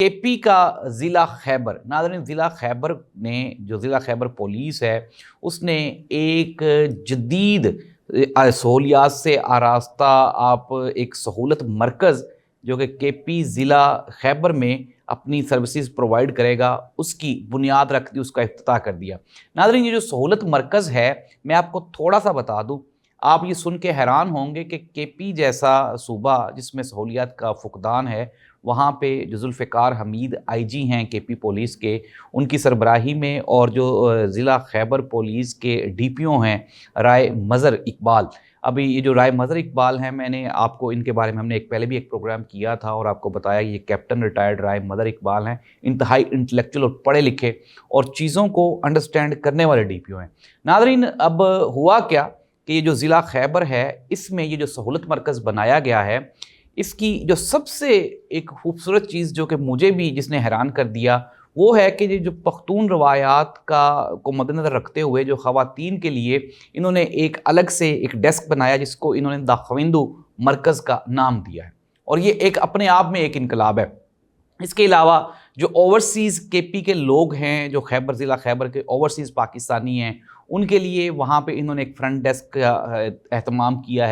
کے پی کا ضلع خیبر، ناظرین ضلع خیبر نے جو ضلع خیبر پولیس ہے اس نے ایک جدید سہولیات سے آراستہ آپ ایک سہولت مرکز جو کہ کے پی ضلع خیبر میں اپنی سروسز پرووائڈ کرے گا اس کی بنیاد رکھ دی، اس کا افتتاح کر دیا۔ ناظرین یہ جو سہولت مرکز ہے میں آپ کو تھوڑا سا بتا دوں، آپ یہ سن کے حیران ہوں گے کہ کے پی جیسا صوبہ جس میں سہولیات کا فقدان ہے، وہاں پہ جو ذوالفقار حمید آئی جی ہیں کے پی پولیس کے، ان کی سربراہی میں، اور جو ضلع خیبر پولیس کے ڈی پی او ہیں رائے مظہر اقبال۔ ابھی یہ جو رائے مظہر اقبال ہیں، میں نے آپ کو ان کے بارے میں ہم نے پہلے بھی ایک پروگرام کیا تھا اور آپ کو بتایا یہ کیپٹن ریٹائرڈ رائے مظہر اقبال ہیں، انتہائی انٹلیکچوئل اور پڑھے لکھے اور چیزوں کو انڈرسٹینڈ کرنے والے ڈی پی او ہیں۔ ناظرین اب ہوا کیا کہ یہ جو ضلع خیبر ہے اس میں یہ جو سہولت مرکز بنایا گیا ہے، اس کی جو سب سے ایک خوبصورت چیز جو کہ مجھے بھی جس نے حیران کر دیا وہ ہے کہ یہ جو پختون روایات کو مد نظر رکھتے ہوئے جو خواتین کے لیے انہوں نے ایک الگ سے ایک ڈیسک بنایا جس کو انہوں نے دا خویندو مرکز کا نام دیا ہے، اور یہ ایک اپنے آپ میں ایک انقلاب ہے۔ اس کے علاوہ جو اوورسیز کے پی کے لوگ ہیں، جو خیبر ضلع خیبر کے اوورسیز پاکستانی ہیں، ان کے لیے وہاں پہ انہوں نے ایک فرنٹ ڈیسک کا اہتمام کیا ہے۔